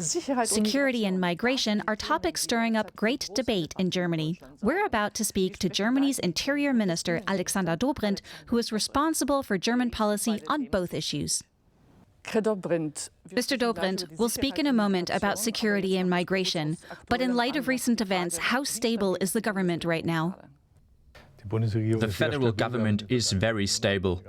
Security and migration are topics stirring up great debate in Germany. We're about to speak to Germany's Interior Minister Alexander Dobrindt, who is responsible for German policy on both issues. Mr. Dobrindt, we'll speak in a moment about security and migration, but in light of recent events, how stable is the government right now? The federal government is very stable.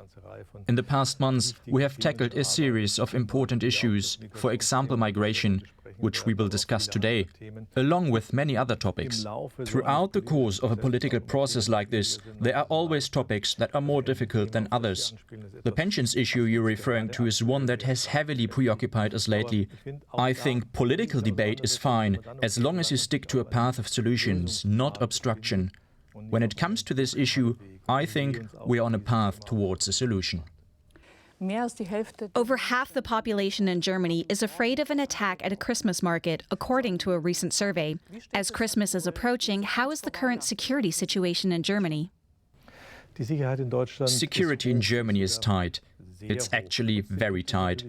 In the past months, we have tackled a series of important issues, for example migration, which we will discuss today, along with many other topics. Throughout the course of a political process like this, there are always topics that are more difficult than others. The pensions issue you're referring to is one that has heavily preoccupied us lately. I think political debate is fine, as long as you stick to a path of solutions, not obstruction. When it comes to this issue, I think we are on a path towards a solution. Over half the population in Germany is afraid of an attack at a Christmas market, according to a recent survey. As Christmas is approaching, how is the current security situation in Germany? Security in Germany is tight. It's actually very tight.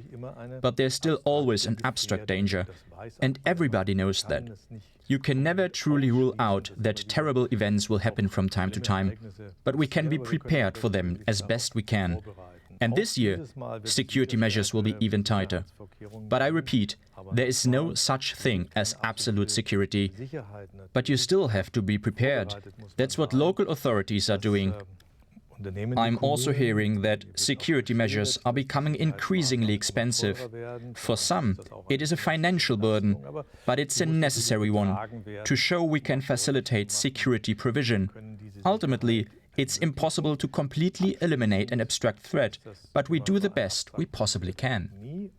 But there's still always an abstract danger, and everybody knows that. You can never truly rule out that terrible events will happen from time to time, but we can be prepared for them as best we can. And this year, security measures will be even tighter. But I repeat, there is no such thing as absolute security. But you still have to be prepared. That's what local authorities are doing. I'm also hearing that security measures are becoming increasingly expensive. For some, it is a financial burden, but it's a necessary one to show we can facilitate security provision. Ultimately, it's impossible to completely eliminate an abstract threat, but we do the best we possibly can.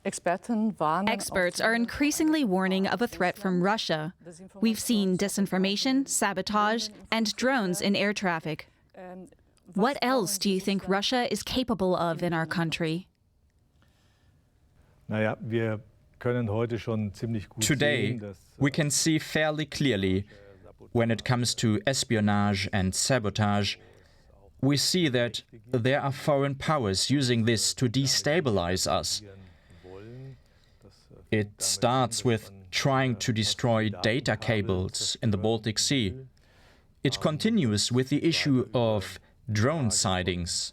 Experts are increasingly warning of a threat from Russia. We've seen disinformation, sabotage, and drones in air traffic. What else do you think Russia is capable of in our country? Today, we can see fairly clearly, when it comes to espionage and sabotage, we see that there are foreign powers using this to destabilize us. It starts with trying to destroy data cables in the Baltic Sea. It continues with the issue of drone sightings.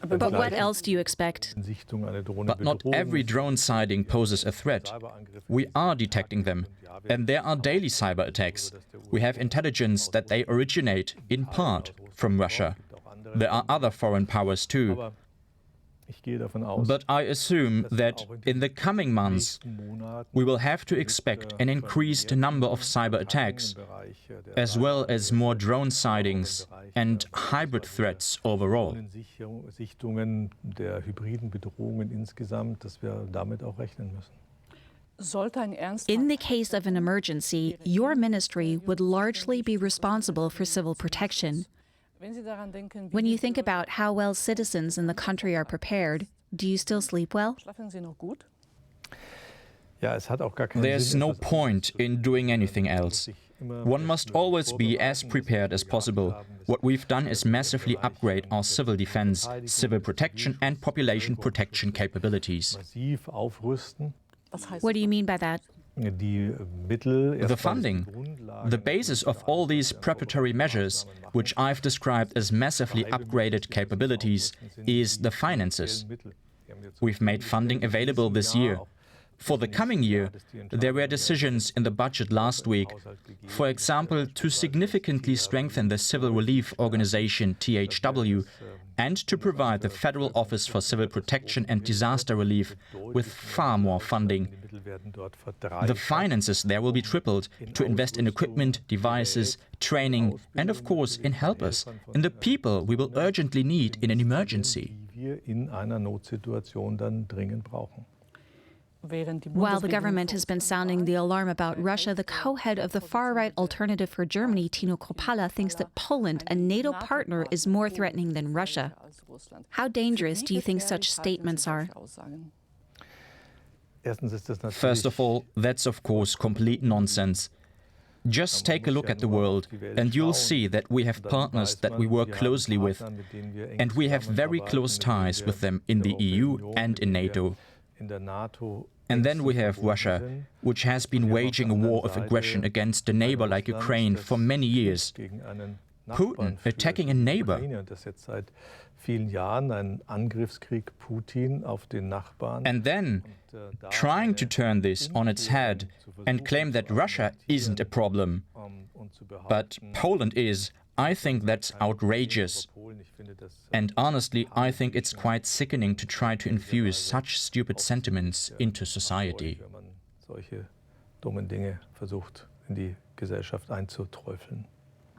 But what else do you expect? But not every drone sighting poses a threat. We are detecting them, and there are daily cyber attacks. We have intelligence that they originate, in part, from Russia. There are other foreign powers too. But I assume that in the coming months, we will have to expect an increased number of cyber attacks, as well as more drone sightings and hybrid threats overall. In the case of an emergency, your ministry would largely be responsible for civil protection. When you think about how well citizens in the country are prepared, do you still sleep well? There's no point in doing anything else. One must always be as prepared as possible. What we've done is massively upgrade our civil defense, civil protection and population protection capabilities. What do you mean by that? The funding. The basis of all these preparatory measures, which I've described as massively upgraded capabilities, is the finances. We've made funding available this year. For the coming year, there were decisions in the budget last week, for example, to significantly strengthen the civil relief organization THW and to provide the Federal Office for Civil Protection and Disaster Relief with far more funding. The finances there will be tripled to invest in equipment, devices, training, and of course in helpers, in the people we will urgently need in an emergency. While the government has been sounding the alarm about Russia, the co-head of the far-right Alternative for Germany, Tino Kropala, thinks that Poland, a NATO partner, is more threatening than Russia. How dangerous do you think such statements are? First of all, that's of course complete nonsense. Just take a look at the world, and you'll see that we have partners that we work closely with, and we have very close ties with them in the EU and in NATO. And then we have Russia, which has been waging a war of aggression against a neighbor like Ukraine for many years. Putin attacking a neighbor. And then trying to turn this on its head and claim that Russia isn't a problem, but Poland is. I think that's outrageous. And honestly, I think it's quite sickening to try to infuse such stupid sentiments into society.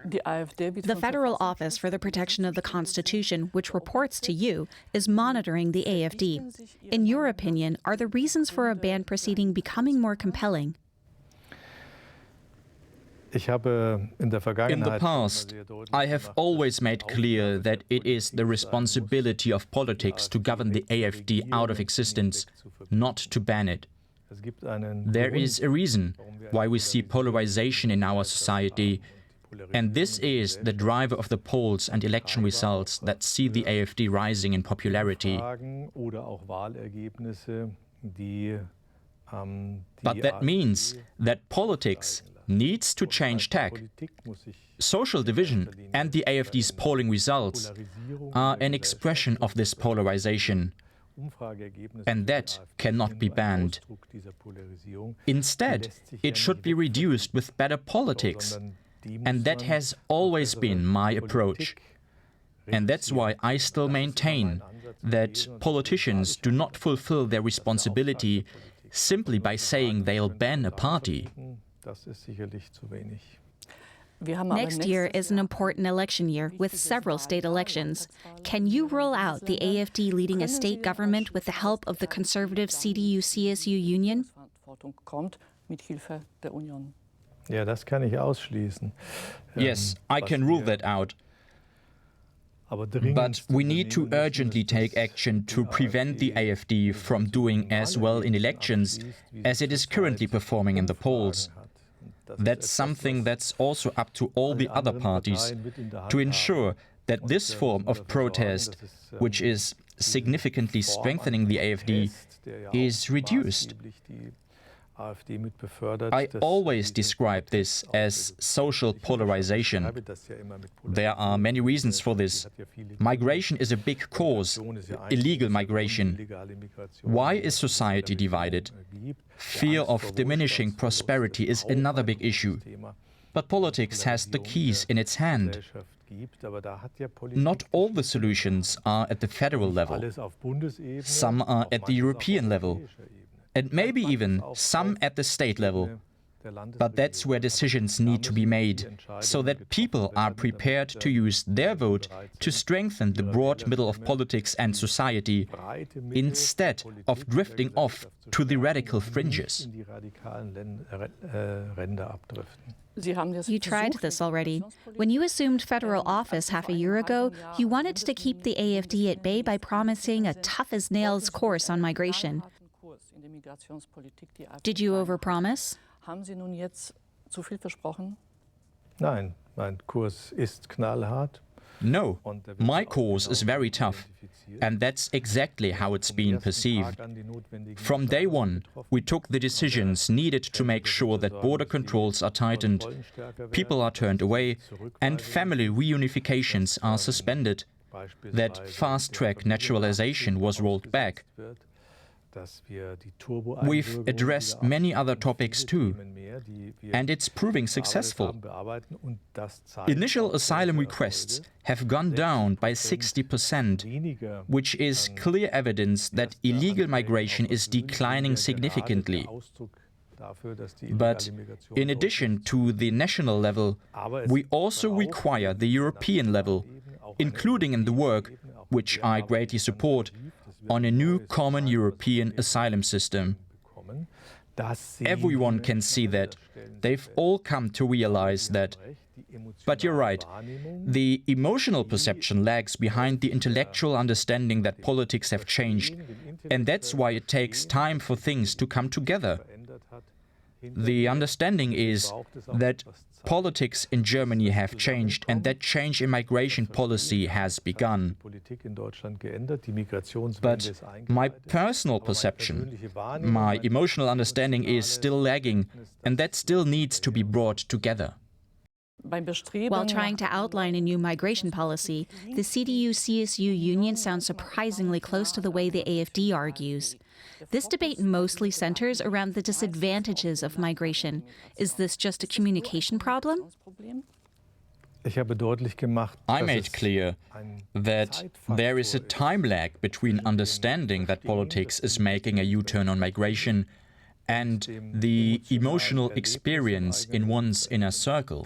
The Federal Office for the Protection of the Constitution, which reports to you, is monitoring the AfD. In your opinion, are the reasons for a ban proceeding becoming more compelling? In the past, I have always made clear that it is the responsibility of politics to govern the AfD out of existence, not to ban it. There is a reason why we see polarization in our society, and this is the driver of the polls and election results that see the AfD rising in popularity. But that means that politics needs to change tack. Social division and the AfD's polling results are an expression of this polarization, and that cannot be banned. Instead, it should be reduced with better politics, and that has always been my approach. And that's why I still maintain that politicians do not fulfill their responsibility simply by saying they'll ban a party. Next year is an important election year with several state elections. Can you rule out the AfD leading a state government with the help of the conservative CDU-CSU union? Yes, I can rule that out. But we need to urgently take action to prevent the AfD from doing as well in elections as it is currently performing in the polls. That's something that's also up to all the other parties to ensure that this form of protest, which is significantly strengthening the AfD, is reduced. I always describe this as social polarization. There are many reasons for this. Migration is a big cause, illegal migration. Why is society divided? Fear of diminishing prosperity is another big issue. But politics has the keys in its hand. Not all the solutions are at the federal level. Some are at the European level, and maybe even some at the state level. But that's where decisions need to be made, so that people are prepared to use their vote to strengthen the broad middle of politics and society, instead of drifting off to the radical fringes. You tried this already. When you assumed federal office half a year ago, you wanted to keep the AfD at bay by promising a tough-as-nails course on migration. Did you overpromise? No, my course is very tough, and that's exactly how it's been perceived. From day one, we took the decisions needed to make sure that border controls are tightened, people are turned away, and family reunifications are suspended, that fast-track naturalization was rolled back. We've addressed many other topics too, and it's proving successful. Initial asylum requests have gone down by 60%, which is clear evidence that illegal migration is declining significantly. But in addition to the national level, we also require the European level, including in the work, which I greatly support, on a new common European asylum system. Everyone can see that. They've all come to realize that. But you're right, the emotional perception lags behind the intellectual understanding that politics have changed, and that's why it takes time for things to come together. The understanding is that politics in Germany have changed and that change in migration policy has begun. But my personal perception, my emotional understanding is still lagging, and that still needs to be brought together. While trying to outline a new migration policy, the CDU-CSU union sounds surprisingly close to the way the AfD argues. This debate mostly centers around the disadvantages of migration. Is this just a communication problem? I made clear that there is a time lag between understanding that politics is making a U-turn on migration and the emotional experience in one's inner circle.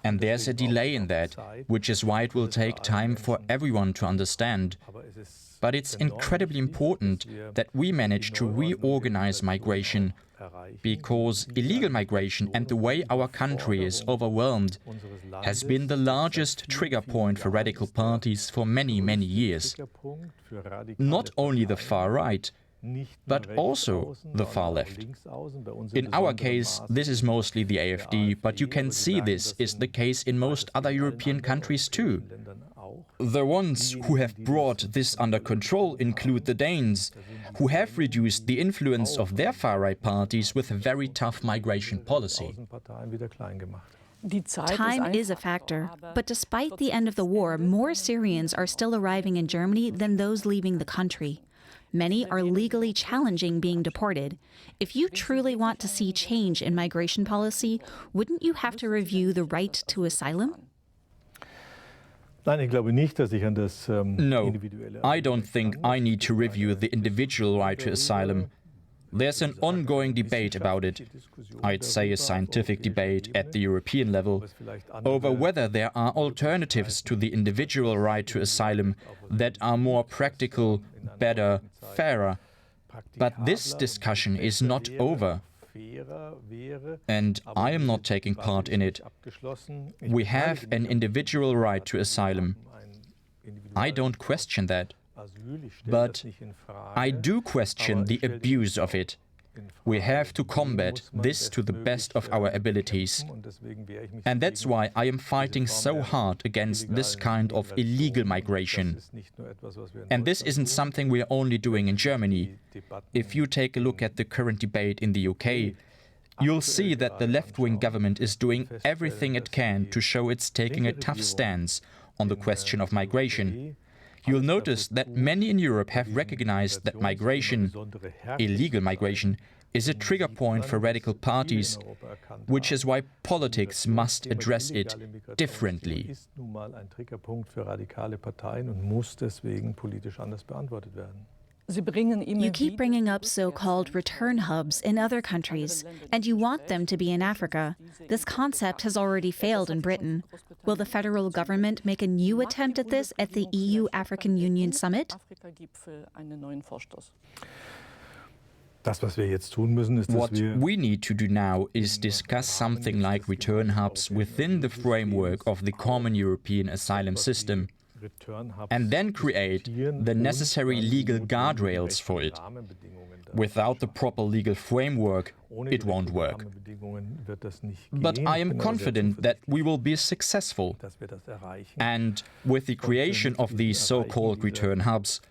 And there's a delay in that, which is why it will take time for everyone to understand. But it's incredibly important that we manage to reorganize migration, because illegal migration and the way our country is overwhelmed has been the largest trigger point for radical parties for many, many years. Not only the far right, but also the far left. In our case, this is mostly the AfD, but you can see this is the case in most other European countries too. The ones who have brought this under control include the Danes, who have reduced the influence of their far-right parties with a very tough migration policy. Time is a factor, but despite the end of the war, more Syrians are still arriving in Germany than those leaving the country. Many are legally challenging being deported. If you truly want to see change in migration policy, wouldn't you have to review the right to asylum? No, I don't think I need to review the individual right to asylum. There's an ongoing debate about it. I'd say a scientific debate at the European level over whether there are alternatives to the individual right to asylum that are more practical, better, fairer. But this discussion is not over. And I am not taking part in it. We have an individual right to asylum. I don't question that. But I do question the abuse of it. We have to combat this to the best of our abilities. And that's why I am fighting so hard against this kind of illegal migration. And this isn't something we are only doing in Germany. If you take a look at the current debate in the UK, you'll see that the left-wing government is doing everything it can to show it's taking a tough stance on the question of migration. You'll notice that many in Europe have recognized that migration, illegal migration, is a trigger point for radical parties, which is why politics must address it differently. You keep bringing up so-called return hubs in other countries, and you want them to be in Africa. This concept has already failed in Britain. Will the federal government make a new attempt at this at the EU-African Union Summit? What we need to do now is discuss something like return hubs within the framework of the common European asylum system, and then create the necessary legal guardrails for it. Without the proper legal framework, it won't work. But I am confident that we will be successful. And with the creation of these so-called return hubs,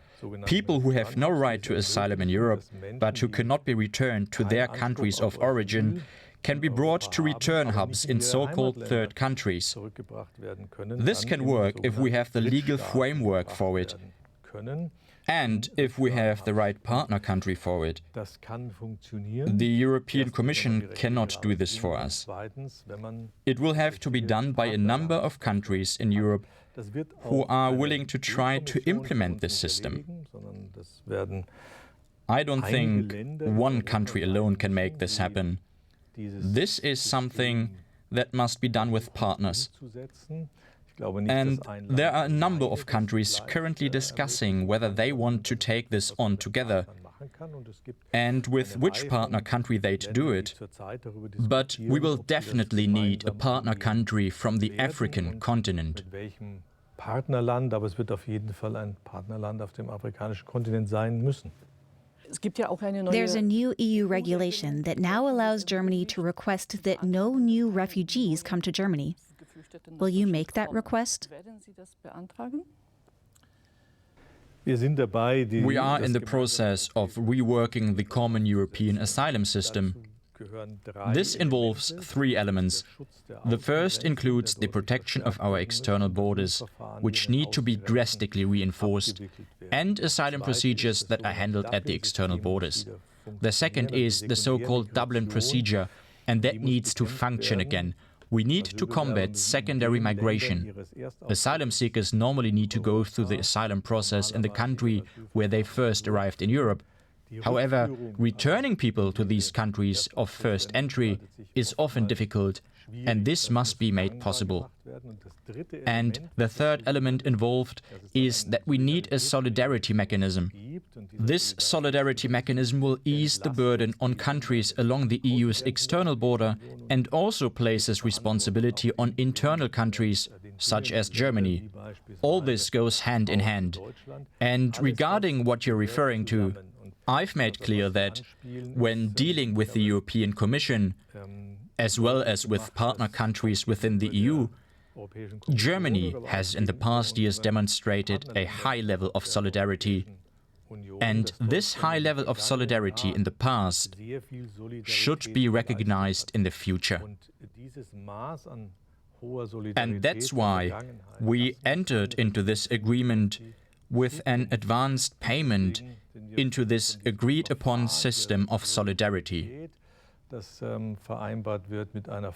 people who have no right to asylum in Europe, but who cannot be returned to their countries of origin, can be brought to return hubs in so-called third countries. This can work if we have the legal framework for it, and if we have the right partner country for it. The European Commission cannot do this for us. It will have to be done by a number of countries in Europe who are willing to try to implement this system. I don't think one country alone can make this happen. This is something that must be done with partners. And there are a number of countries currently discussing whether they want to take this on together and with which partner country they'd do it. But we will definitely need a partner country from the African continent. Partnerland, aber es wird auf jeden Fall ein Partnerland auf dem afrikanischen Kontinent sein müssen. There's a new EU regulation that now allows Germany to request that no new refugees come to Germany. Will you make that request? We are in the process of reworking the common European asylum system. This involves three elements. The first includes the protection of our external borders, which need to be drastically reinforced, and asylum procedures that are handled at the external borders. The second is the so-called Dublin procedure, and that needs to function again. We need to combat secondary migration. Asylum seekers normally need to go through the asylum process in the country where they first arrived in Europe. However, returning people to these countries of first entry is often difficult, and this must be made possible. And the third element involved is that we need a solidarity mechanism. This solidarity mechanism will ease the burden on countries along the EU's external border and also places responsibility on internal countries, such as Germany. All this goes hand in hand. And regarding what you're referring to, I've made clear that when dealing with the European Commission, as well as with partner countries within the EU, Germany has in the past years demonstrated a high level of solidarity. And this high level of solidarity in the past should be recognized in the future. And that's why we entered into this agreement with an advanced payment into this agreed-upon system of solidarity.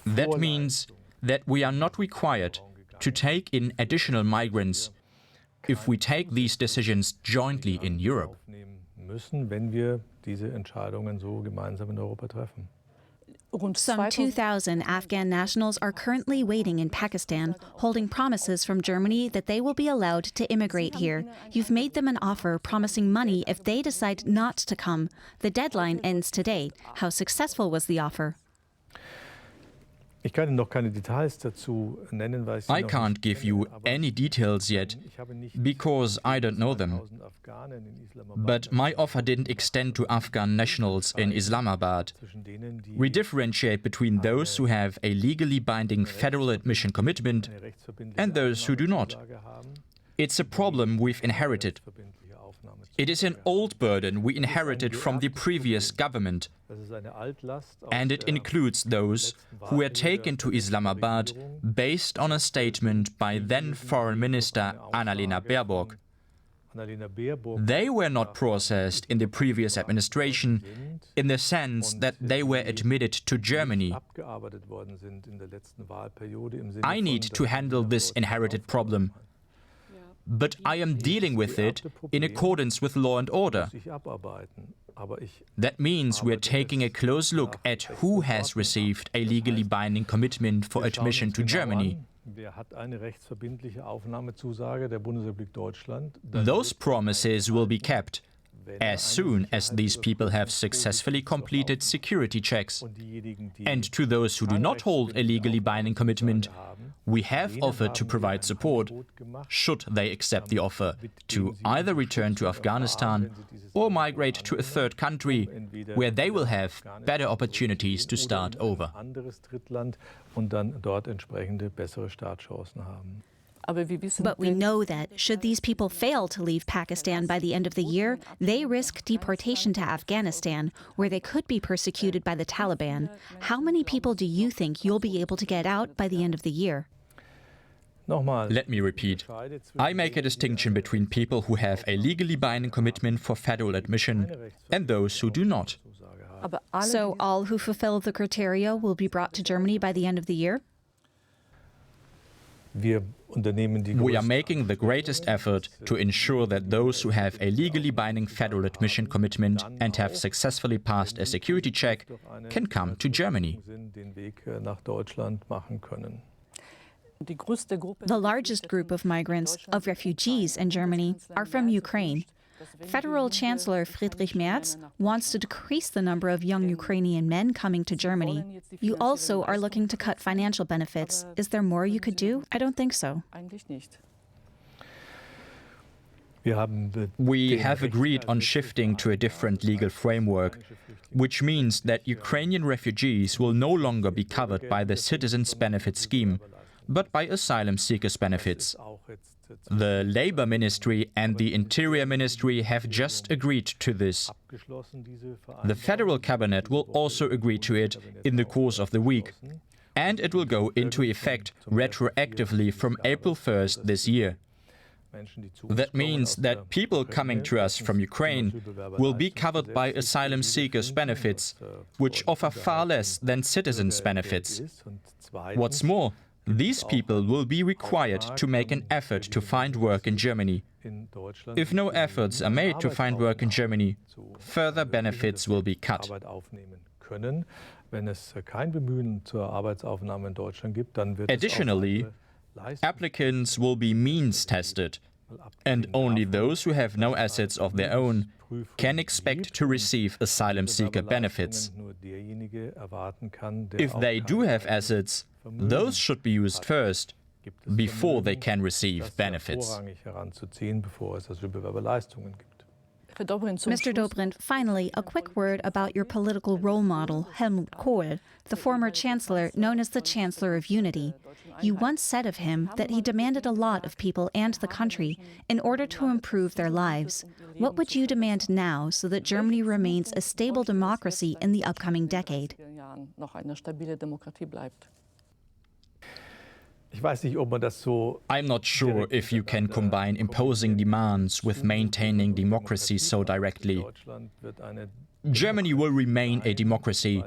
That means that we are not required to take in additional migrants if we take these decisions jointly in Europe. Some 2,000 Afghan nationals are currently waiting in Pakistan, holding promises from Germany that they will be allowed to immigrate here. You've made them an offer promising money if they decide not to come. The deadline ends today. How successful was the offer? I can't give you any details yet, because I don't know them. But my offer didn't extend to Afghan nationals in Islamabad. We differentiate between those who have a legally binding federal admission commitment and those who do not. It's a problem we've inherited. It is an old burden we inherited from the previous government, and it includes those who were taken to Islamabad based on a statement by then Foreign Minister Annalena Baerbock. They were not processed in the previous administration in the sense that they were admitted to Germany. I need to handle this inherited problem. But I am dealing with it in accordance with law and order. That means we're taking a close look at who has received a legally binding commitment for admission to Germany. Those promises will be kept as soon as these people have successfully completed security checks. And to those who do not hold a legally binding commitment, we have offered to provide support, should they accept the offer, to either return to Afghanistan or migrate to a third country where they will have better opportunities to start over. But we know that, should these people fail to leave Pakistan by the end of the year, they risk deportation to Afghanistan, where they could be persecuted by the Taliban. How many people do you think you'll be able to get out by the end of the year? Let me repeat. I make a distinction between people who have a legally binding commitment for federal admission and those who do not. So all who fulfill the criteria will be brought to Germany by the end of the year? We are making the greatest effort to ensure that those who have a legally binding federal admission commitment and have successfully passed a security check can come to Germany. The largest group of migrants, of refugees in Germany, are from Ukraine. Federal Chancellor Friedrich Merz wants to decrease the number of young Ukrainian men coming to Germany. You also are looking to cut financial benefits. Is there more you could do? I don't think so. We have agreed on shifting to a different legal framework, which means that Ukrainian refugees will no longer be covered by the Citizens' Benefit Scheme, but by asylum seekers' benefits. The Labour Ministry and the Interior Ministry have just agreed to this. The Federal Cabinet will also agree to it in the course of the week, and it will go into effect retroactively from April 1st this year. That means that people coming to us from Ukraine will be covered by asylum seekers' benefits, which offer far less than citizens' benefits. What's more, these people will be required to make an effort to find work in Germany. If no efforts are made to find work in Germany, further benefits will be cut. Additionally, applicants will be means tested, and only those who have no assets of their own can expect to receive asylum seeker benefits. If they do have assets, those should be used first, before they can receive benefits. Mr. Dobrindt, finally, a quick word about your political role model, Helmut Kohl, the former chancellor known as the Chancellor of Unity. You once said of him that he demanded a lot of people and the country in order to improve their lives. What would you demand now so that Germany remains a stable democracy in the upcoming decade? I'm not sure if you can combine imposing demands with maintaining democracy so directly. Germany will remain a democracy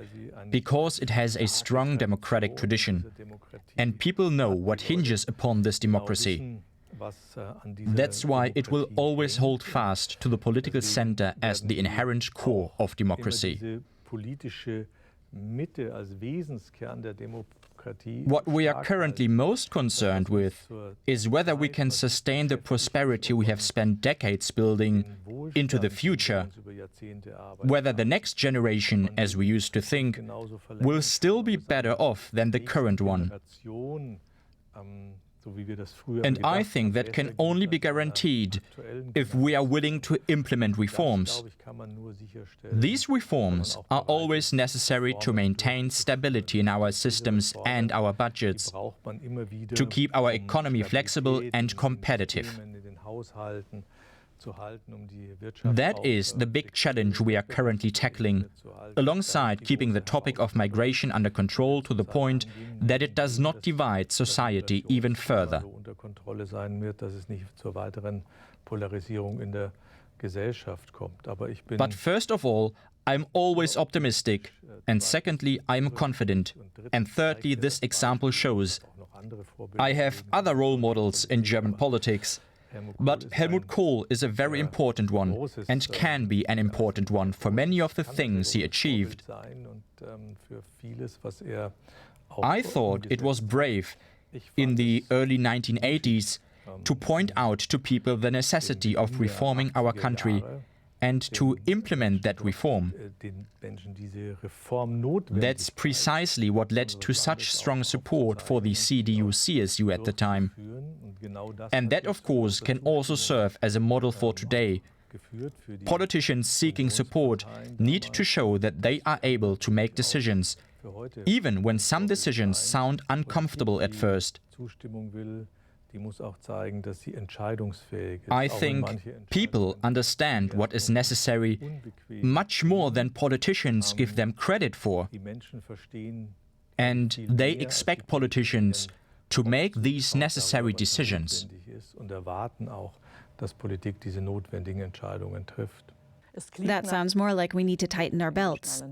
because it has a strong democratic tradition, and people know what hinges upon this democracy. That's why it will always hold fast to the political center as the inherent core of democracy. What we are currently most concerned with is whether we can sustain the prosperity we have spent decades building into the future, whether the next generation, as we used to think, will still be better off than the current one. And I think that can only be guaranteed if we are willing to implement reforms. These reforms are always necessary to maintain stability in our systems and our budgets, to keep our economy flexible and competitive. That is the big challenge we are currently tackling, alongside keeping the topic of migration under control to the point that it does not divide society even further. But first of all, I'm always optimistic, and secondly, I'm confident, and thirdly, this example shows. I have other role models in German politics, but Helmut Kohl is a very important one and can be an important one for many of the things he achieved. I thought it was brave in the early 1980s to point out to people the necessity of reforming our country and to implement that reform. That's precisely what led to such strong support for the CDU-CSU at the time. And that, of course, can also serve as a model for today. Politicians seeking support need to show that they are able to make decisions, even when some decisions sound uncomfortable at first. I think people understand what is necessary much more than politicians give them credit for. And they expect politicians to make these necessary decisions. That sounds more like we need to tighten our belts.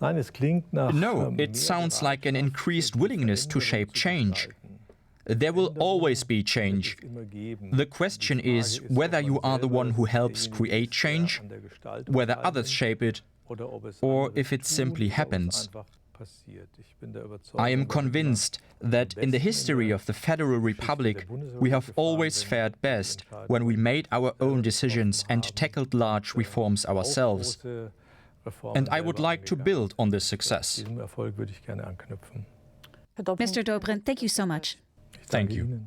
No, it sounds like an increased willingness to shape change. There will always be change. The question is whether you are the one who helps create change, whether others shape it, or if it simply happens. I am convinced that in the history of the Federal Republic, we have always fared best when we made our own decisions and tackled large reforms ourselves. And I would like to build on this success. Mr. Dobrindt, thank you so much. Thank you.